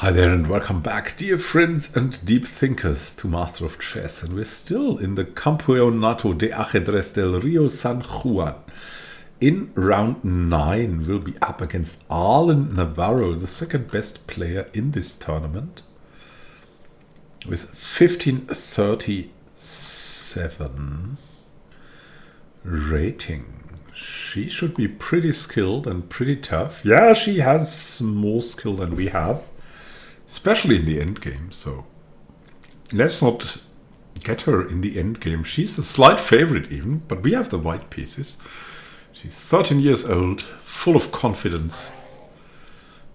Hi there and welcome back, dear friends and deep thinkers, to Master of Chess. And we're still in the Campeonato de Ajedrez del Rio San Juan. In round 9, we'll be up against Arlen Navarro, the second best player in this tournament, with 1537 rating. She should be pretty skilled and pretty tough. Yeah, she has more skill than we have, especially in the endgame, so let's not get her in the endgame. She's a slight favorite even, but we have the white pieces. She's 13 years old, full of confidence,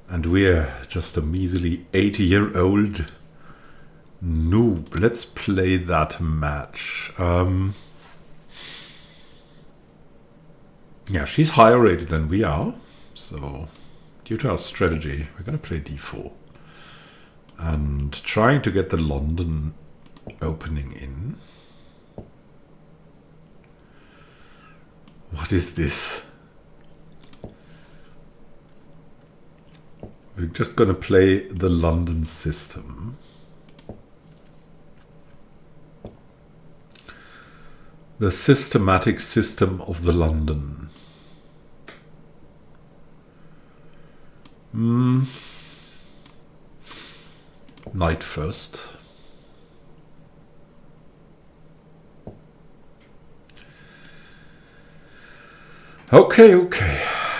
and we're just a measly 80-year-old noob. Let's play that match. Yeah, she's higher rated than we are, so due to our strategy, we're going to play d4. And trying to get the London opening in. What is this? We're just going to play the London system. The systematic system of the London. Knight first. Okay.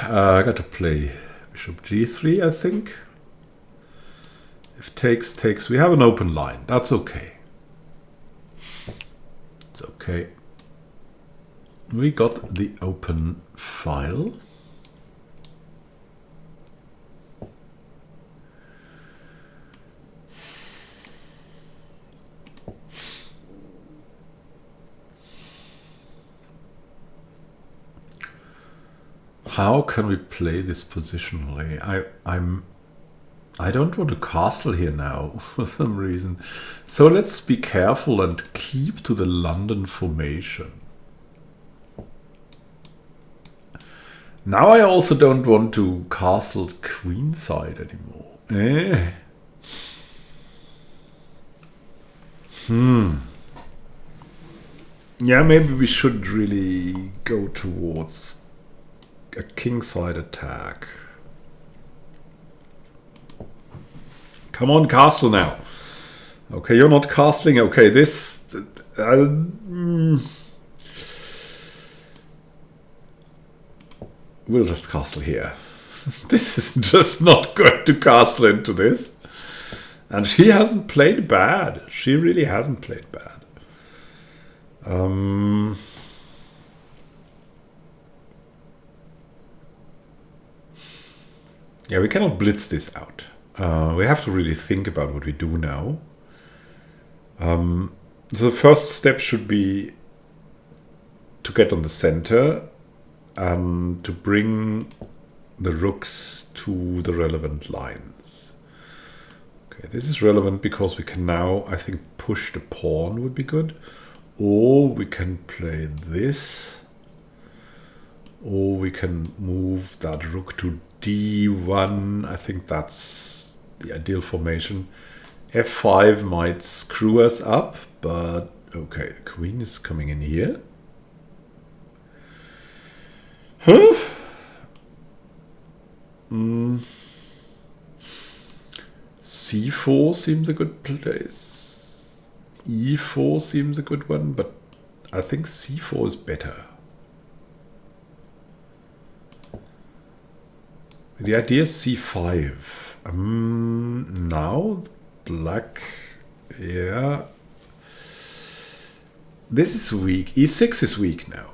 I got to play bishop g3, I think. If takes, we have an open line. That's okay. It's okay. We got the open file. How can we play this positionally? I don't want to castle here now for some reason. So let's be careful and keep to the London formation. Now I also don't want to castle queenside anymore. Yeah, maybe we should really go towards a kingside attack. Come on, castle now. Okay, you're not castling. Okay, this... we'll just castle here. This is just not going to castle into this. And she hasn't played bad. She really hasn't played bad. Yeah, we cannot blitz this out. We have to really think about what we do now. So the first step should be to get on the center and to bring the rooks to the relevant lines. Okay, this is relevant because we can now, I think, push the pawn would be good. Or we can play this. Or we can move that rook to d1. I think that's the ideal formation. f5 might screw us up, but okay, the queen is coming in here. Huh? c4 seems a good place. e4 seems a good one, but I think c4 is better. The idea is c5. Now black, yeah. This is weak. e6 is weak now.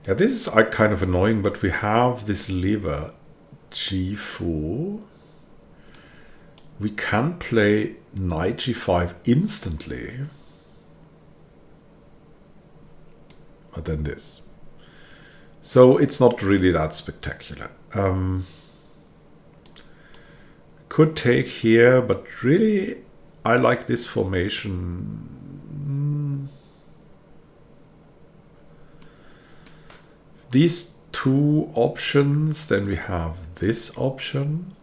Yeah, this is kind of annoying, but we have this lever g4. We can play knight g5 instantly, but then this. So it's not really that spectacular. Could take here, but really I like this formation. These two options. Then we have this option.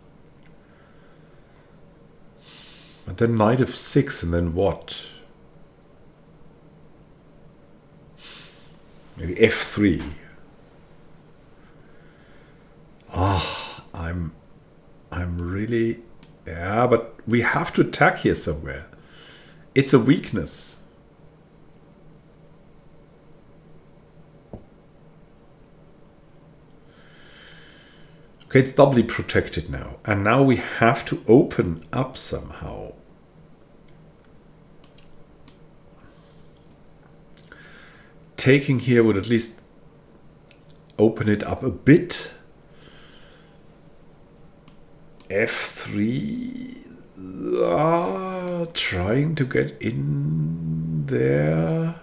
And then knight f6, and then what? Maybe f3. Ah, I'm really... Yeah, but we have to attack here somewhere. It's a weakness. Okay, it's doubly protected now. And now we have to open up somehow. Taking here would at least open it up a bit. f3. Trying to get in there.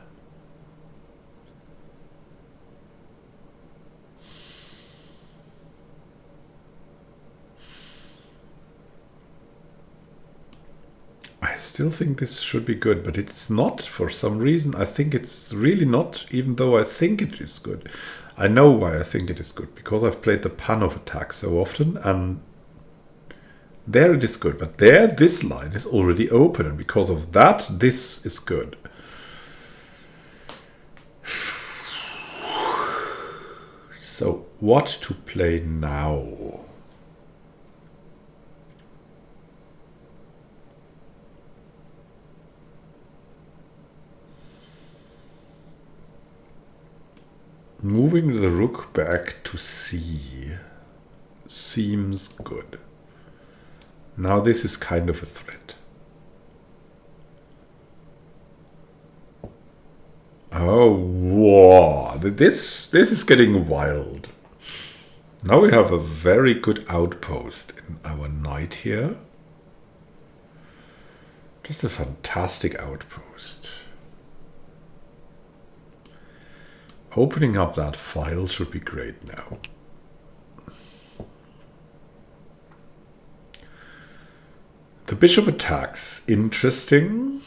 I still think this should be good, but it's not for some reason. I think it's really not, even though I think it is good. I know why I think it is good, because I've played the Panov attack so often, and there it is good. But there, this line is already open, and because of that, this is good. So, what to play now? Moving the rook back to c seems good. Now this is kind of a threat. Oh, wow. This is getting wild. Now we have a very good outpost in our knight here. Just a fantastic outpost. Opening up that file should be great now. The bishop attacks. Interesting.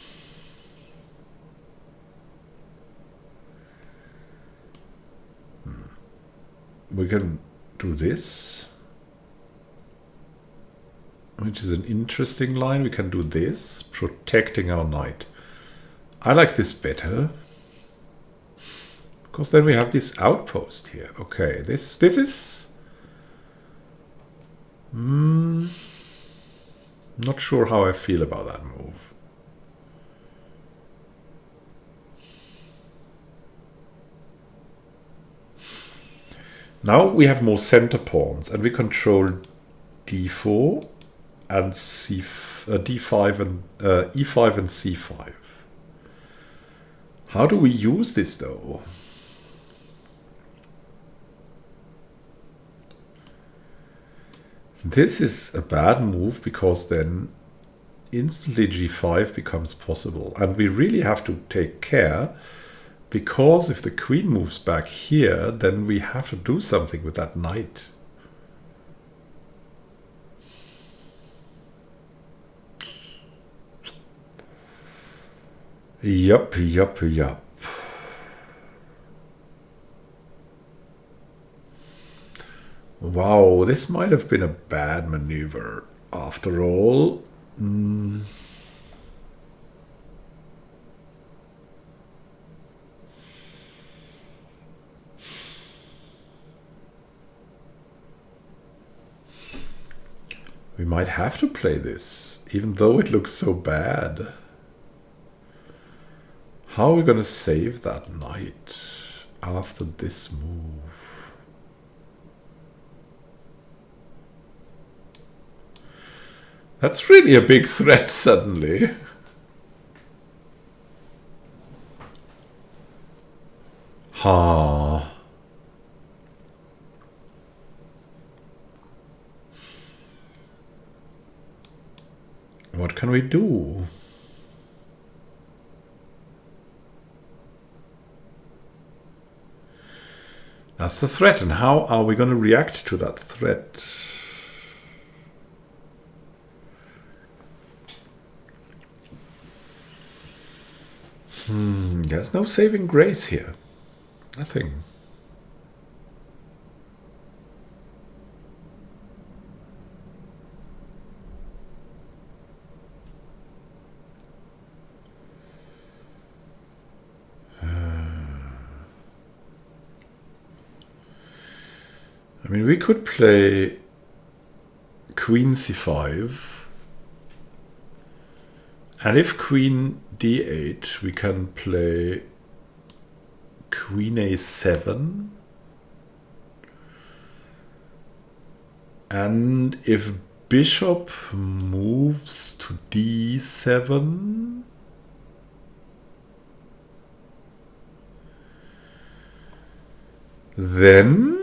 We can do this, which is an interesting line. We can do this, protecting our knight. I like this better. Because then we have this outpost here. Okay, this is... not sure how I feel about that move. Now we have more center pawns, and we control d4 and d5 and e5 and c5. How do we use this though? This is a bad move, because then instantly g5 becomes possible. And we really have to take care, because if the queen moves back here, then we have to do something with that knight. Yup. Wow, this might have been a bad maneuver after all. We might have to play this, even though it looks so bad. How are we going to save that knight after this move? That's really a big threat suddenly. Ha. What can we do? That's the threat, and how are we going to react to that threat? There's no saving grace here. Nothing. I mean, we could play queen c5, and if queen d8, we can play queen a7, and if bishop moves to d7, then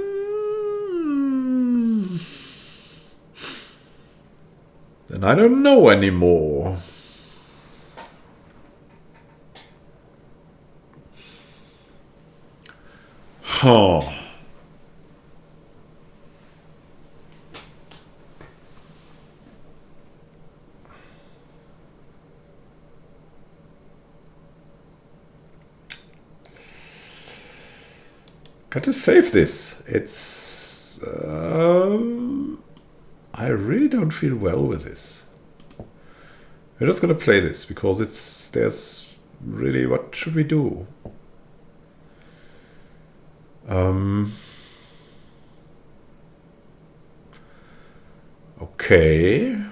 I don't know anymore. Huh. Got to save this. It's I really don't feel well with this. We're just gonna play this because there's really, what should we do? Okay.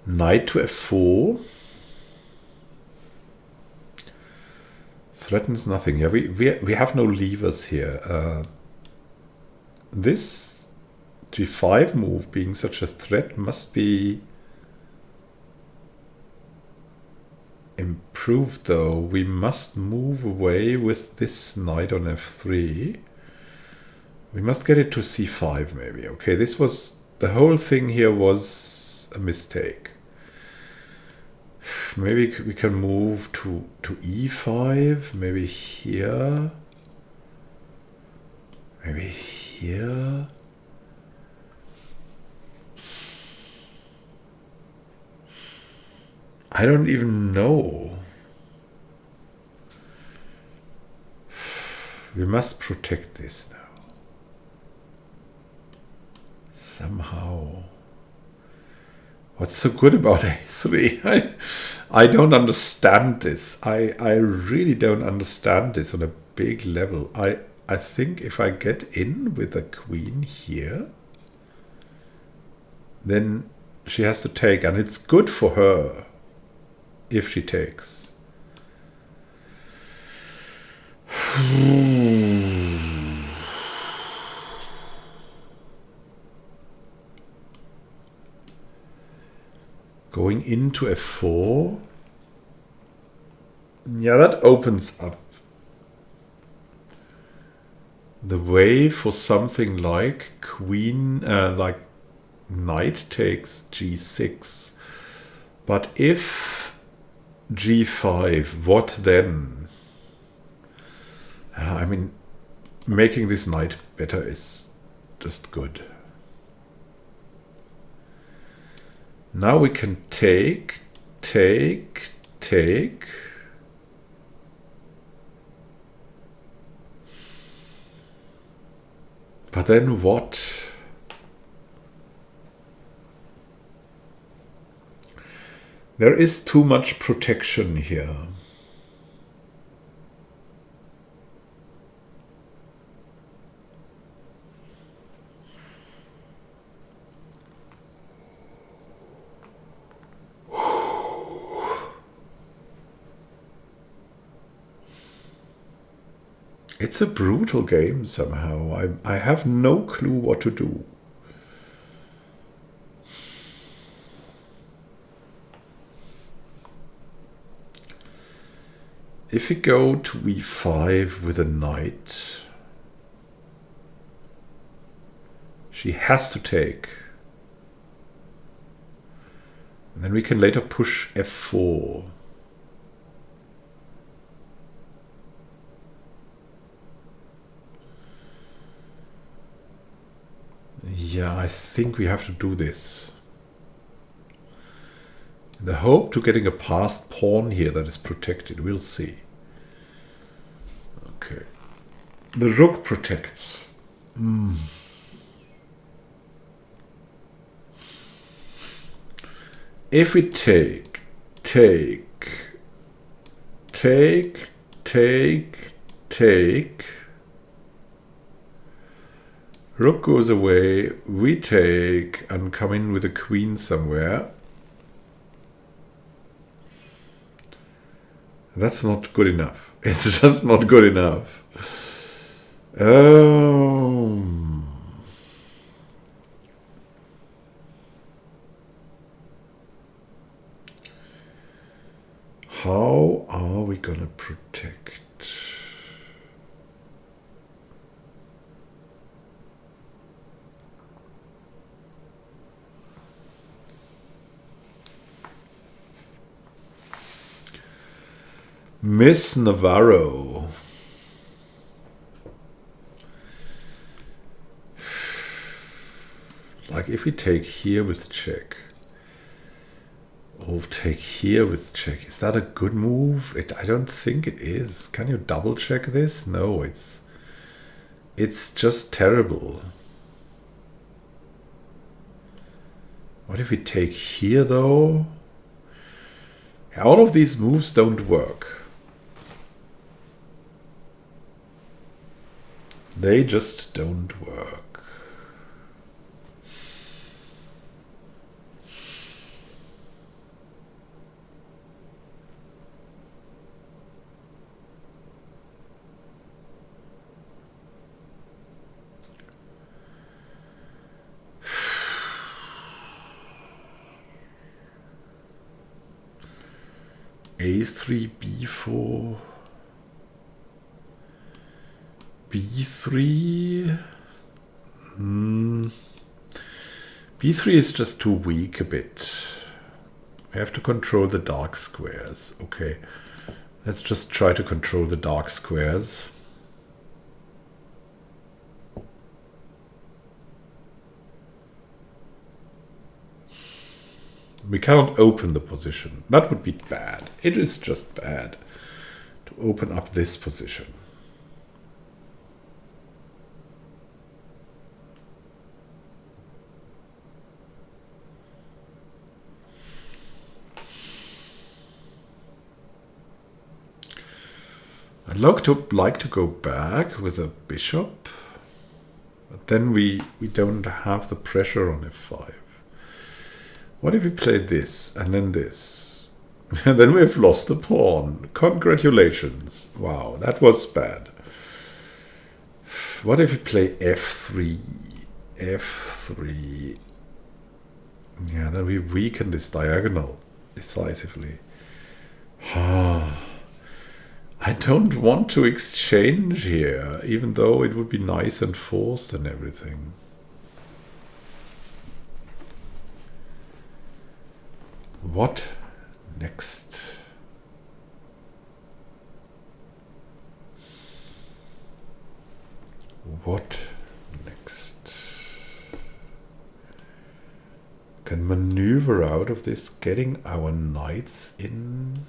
Knight to f4 threatens nothing. Yeah, we have no levers here. This g5 move being such a threat must be improved, though. We must move away with this knight on f3. We must get it to c5 maybe. Okay, this was, the whole thing here was a mistake. Maybe we can move to e5, maybe here, maybe here. I don't even know. We must protect this now. Somehow. What's so good about a3? I don't understand this. I really don't understand this on a big level. I think if I get in with a queen here, then she has to take, and it's good for her if she takes. Going into f4. Yeah, that opens up the way for something like queen, like knight takes g6. But if g5, what then? I mean, making this knight better is just good. Now we can take. But then what? There is too much protection here. It's a brutal game somehow. I have no clue what to do. If we go to e5 with a knight, she has to take. And then we can later push f4. Yeah, I think we have to do this. And the hope to getting a passed pawn here that is protected. We'll see. Okay. The rook protects. If we take, rook goes away, we take, and come in with a queen somewhere. That's not good enough. It's just not good enough. How are we gonna protect? Miss Navarro. Like if we take here with check, or take here with check, is that a good move? I don't think it is. Can you double check this? No, it's just terrible. What if we take here though? All of these moves don't work. They just don't work. A3, B4, B3. B3 is just too weak a bit. We have to control the dark squares. Okay, let's just try to control the dark squares. We cannot open the position. That would be bad. It is just bad to open up this position. I'd like to go back with a bishop, but then we don't have the pressure on f5. What if we play this and then this? And then we've lost a pawn. Congratulations. Wow, that was bad. What if we play f3? f3. Yeah, then we weaken this diagonal decisively. I don't want to exchange here, even though it would be nice and forced and everything. What next? What next? Can maneuver out of this, getting our knights into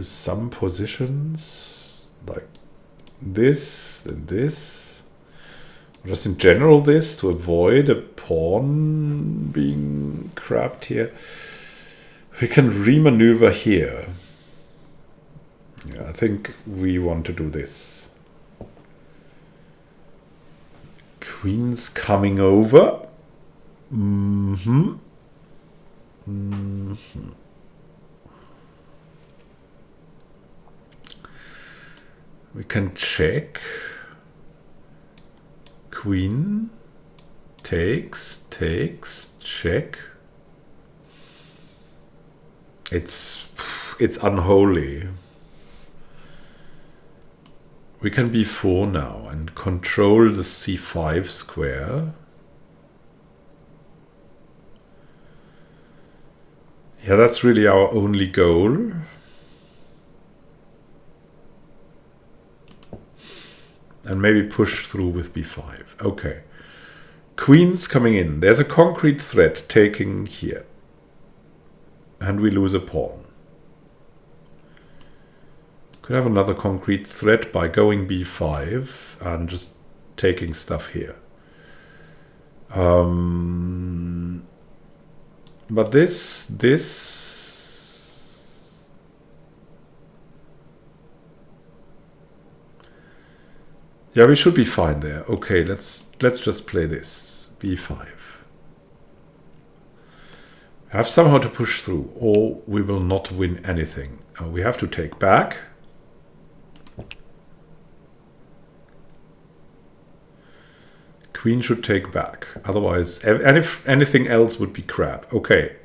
some positions like this and this. Just in general this, to avoid a pawn being grabbed here. We can remaneuver here. Yeah, I think we want to do this. Queen's coming over. We can check. Queen takes, check. It's unholy. We can b4 now and control the c5 square. Yeah, that's really our only goal. And maybe push through with b5. Okay. Queen's coming in. There's a concrete threat taking here. and we lose a pawn. Could have another concrete threat by going b5 and just taking stuff here. But this yeah, we should be fine there. Okay, let's just play this b5. Have somehow to push through, or we will not win anything. We have to take back. Queen should take back. Otherwise, anything else would be crap. Okay.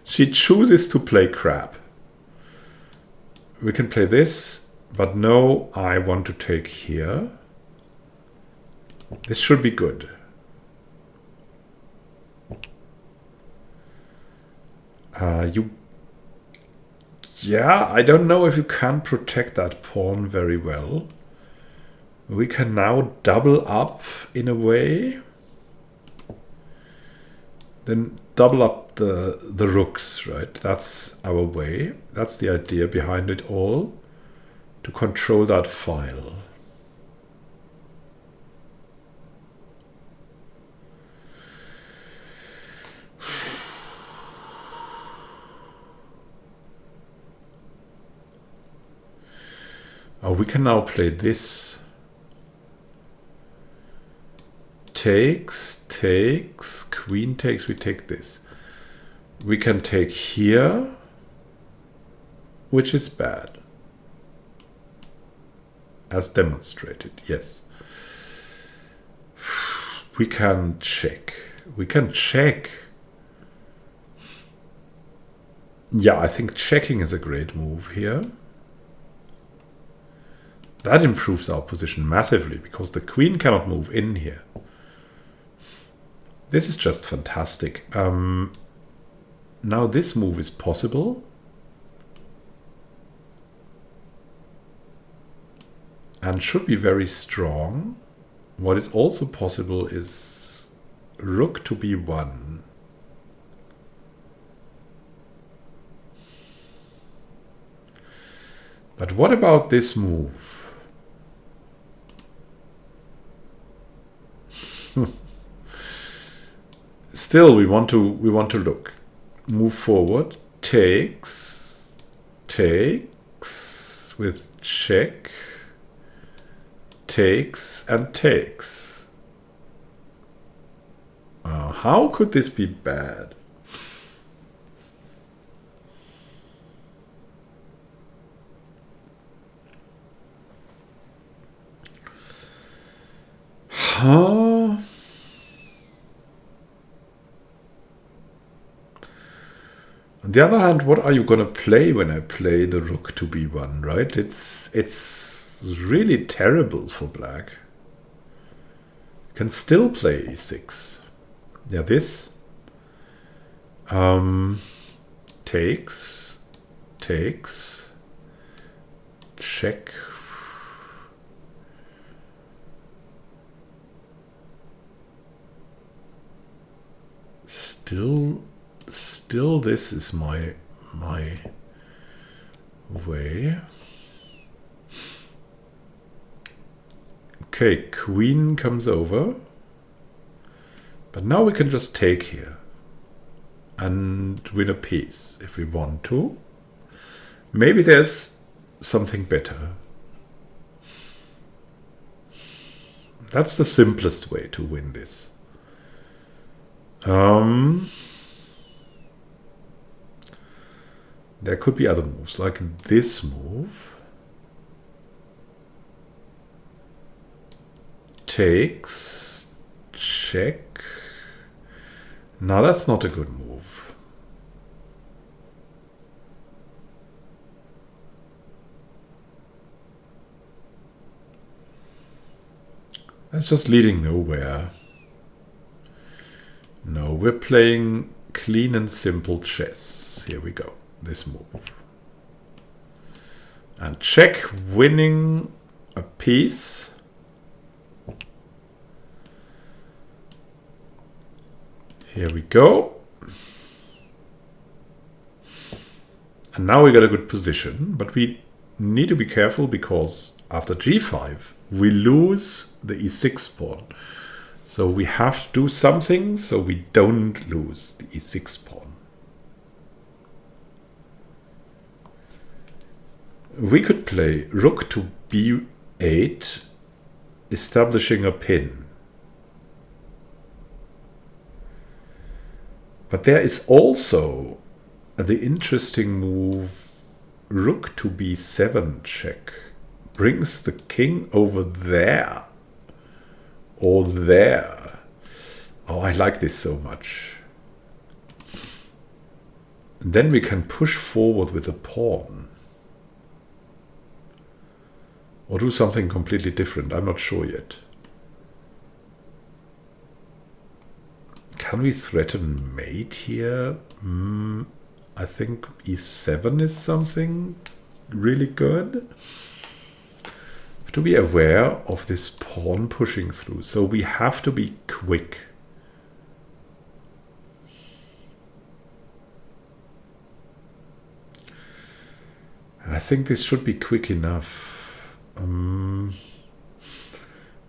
She chooses to play crap. We can play this, but no, I want to take here. This should be good. Yeah, I don't know if you can protect that pawn very well. We can now double up in a way. Then double up the rooks, right? That's our way. That's the idea behind it all. To control that file. Oh, we can now play this. Takes, queen takes, we take this. We can take here, which is bad. As demonstrated, yes. We can check. We can check. Yeah, I think checking is a great move here. That improves our position massively because the queen cannot move in here. This is just fantastic. Now this move is possible. And should be very strong. What is also possible is rook to b1. But what about this move? Still, we want to look. Move forward. Takes with check. Takes and takes. How could this be bad? Huh? On the other hand, what are you going to play when I play the rook to b1, right? It's really terrible for black. You can still play e6. Yeah, this. Takes. Check. Still this is my way. Okay, queen comes over. But now we can just take here and win a piece if we want to. Maybe there's something better. That's the simplest way to win this. There could be other moves, like this move. Takes, check. Now that's not a good move. That's just leading nowhere. No, we're playing clean and simple chess. Here we go. This move. And check, winning a piece. Here we go. And now we got a good position, but we need to be careful because after g5, we lose the e6 pawn. So we have to do something so we don't lose the e6 pawn. We could play rook to b8, establishing a pin. But there is also the interesting move rook to b7 check. Brings the king over there. Or there. Oh, I like this so much. And then we can push forward with a pawn. Or do something completely different. I'm not sure yet. Can we threaten mate here? I think e7 is something really good. To be aware of this pawn pushing through. So we have to be quick. I think this should be quick enough.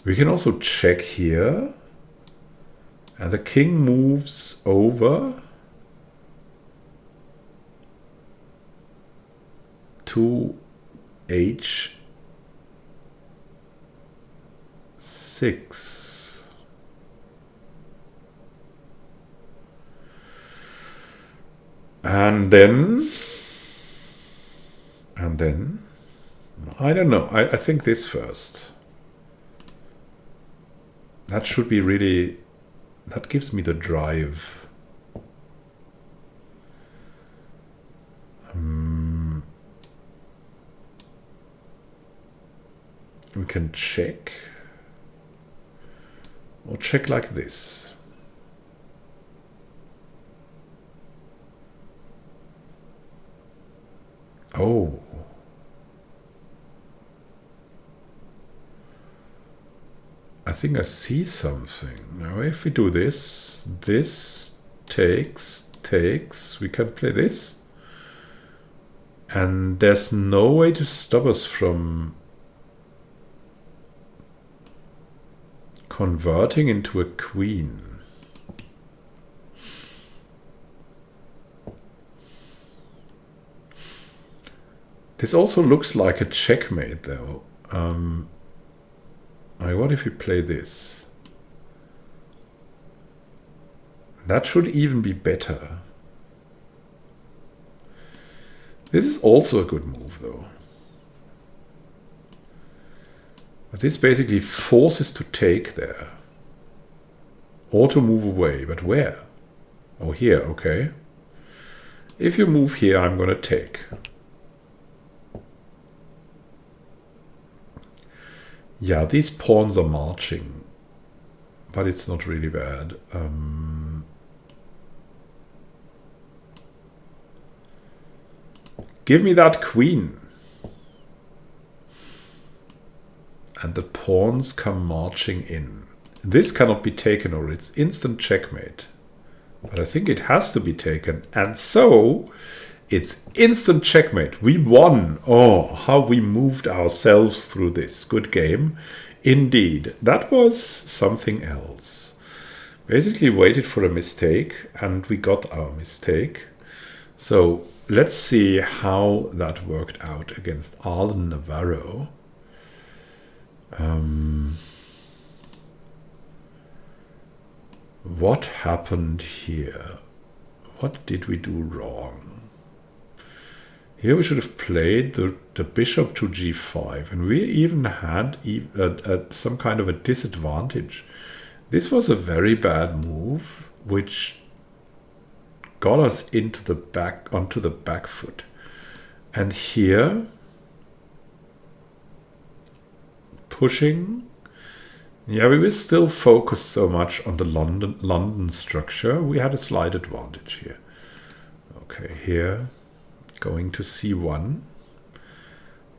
We can also check here. And the king moves over to h6. And then, I don't know. I think this first. That should be really, that gives me the drive. We can check. Or check like this. Oh. I think I see something. Now if we do this, this takes, we can play this. And there's no way to stop us from converting into a queen. This also looks like a checkmate though. What if we play this? That should even be better. This is also a good move though. But this basically forces to take there. Or to move away, but where? Oh, here, okay. If you move here, I'm gonna take. Yeah, these pawns are marching, but it's not really bad. Give me that queen. And the pawns come marching in. This cannot be taken or it's instant checkmate. But I think it has to be taken. And so it's instant checkmate. We won. Oh, how we moved ourselves through this. Good game. Indeed. That was something else. Basically waited for a mistake and we got our mistake. So let's see how that worked out against Arlen Navarro. What happened here? What did we do wrong? Here we should have played the bishop to g5, and we even had some kind of a disadvantage. This was a very bad move, which got us into the back, onto the back foot. And here, pushing. Yeah, we were still focused so much on the London structure. We had a slight advantage here. Okay, here, going to c1.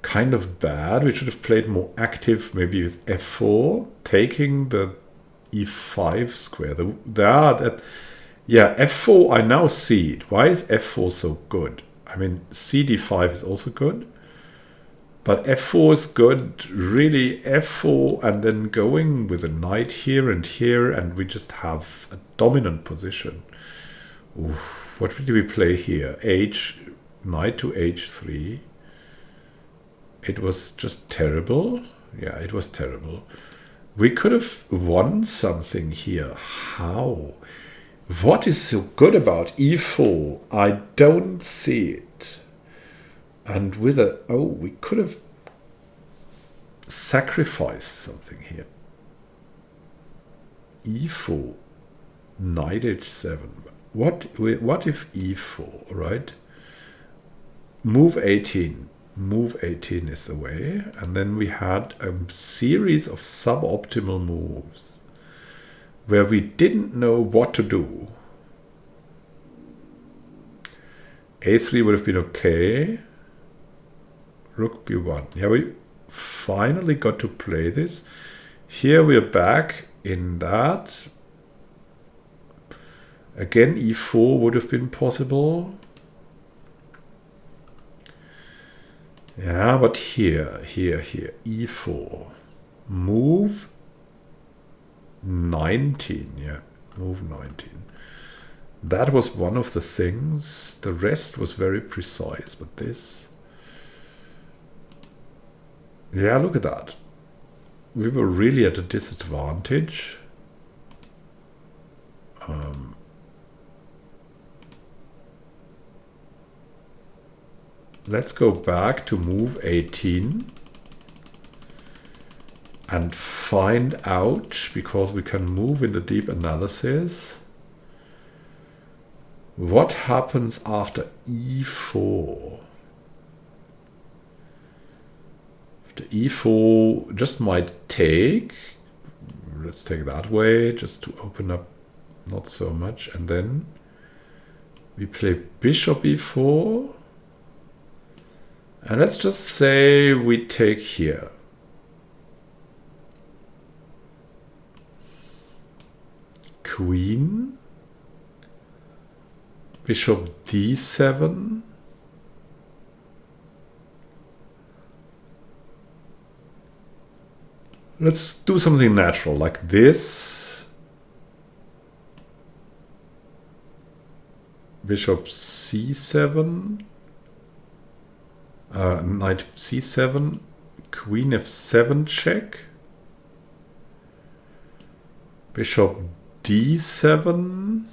Kind of bad. We should have played more active, maybe with f4, taking the e5 square. Yeah, f4, I now see it. Why is f4 so good? I mean, CD5 is also good. But F4 is good, really F4, and then going with a knight here, and we just have a dominant position. Oof, what did we play here? Knight to H3. It was just terrible. Yeah, it was terrible. We could have won something here. How? What is so good about E4? I don't see it. And with we could have sacrificed something here. E4, knight H7. What if E4, right? Move 18. Move 18 is the way. And then we had a series of suboptimal moves where we didn't know what to do. A3 would have been okay. Rook b1. Yeah, we finally got to play this. Here we are back in that. Again, e4 would have been possible. Yeah, but here, e4. Move 19. Yeah, move 19. That was one of the things. The rest was very precise, but this... Yeah, look at that. We were really at a disadvantage. Let's go back to move 18 and find out, because we can move in the deep analysis, what happens after e4. After e4 just might take. Let's take that way just to open up not so much. And then we play bishop e4. And let's just say we take here. Queen. Bishop d7. Let's do something natural like this. Bishop c7. Knight c7. Queen f7 check. Bishop d7.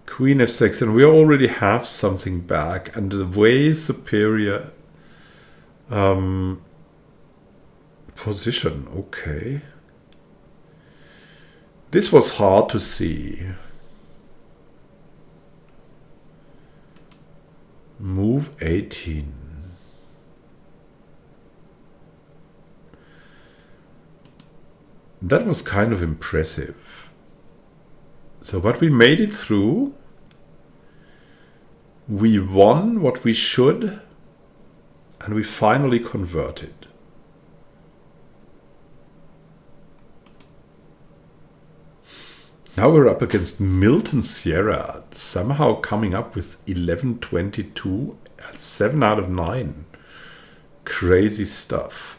Queen f6, and we already have something back, and the way superior position. Okay, this was hard to see. Move 18. That was kind of impressive. So, but we made it through. We won what we should, and we finally converted. Now we're up against Milton Sierra, somehow coming up with 11-22 at 7 out of 9. Crazy stuff.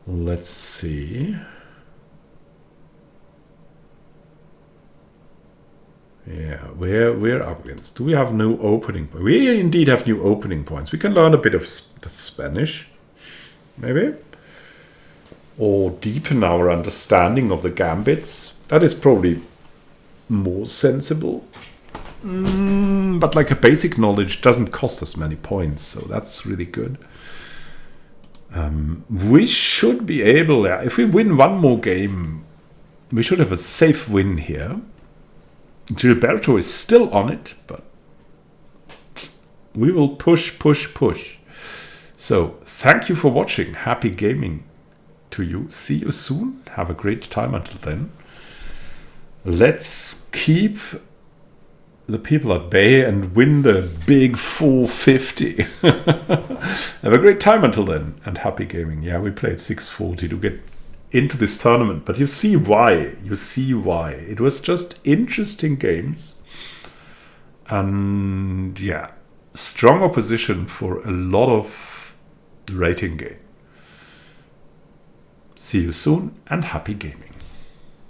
Let's see. Yeah, we're up against. Do we have new opening points? We indeed have new opening points. We can learn a bit of the Spanish, maybe, or deepen our understanding of the gambits. That is probably more sensible. But like a basic knowledge doesn't cost us many points, so that's really good. We should be able, if we win one more game, we should have a safe win here. Gilberto is still on it, but we will push. So, thank you for watching. Happy gaming to you. See you soon. Have a great time until then. Let's keep the people at bay and win the big 450. Have a great time until then, and happy gaming. Yeah, we played 640 to get into this tournament, but you see why. You see why. It was just interesting games. And yeah, strong opposition for a lot of rating game. See you soon and happy gaming.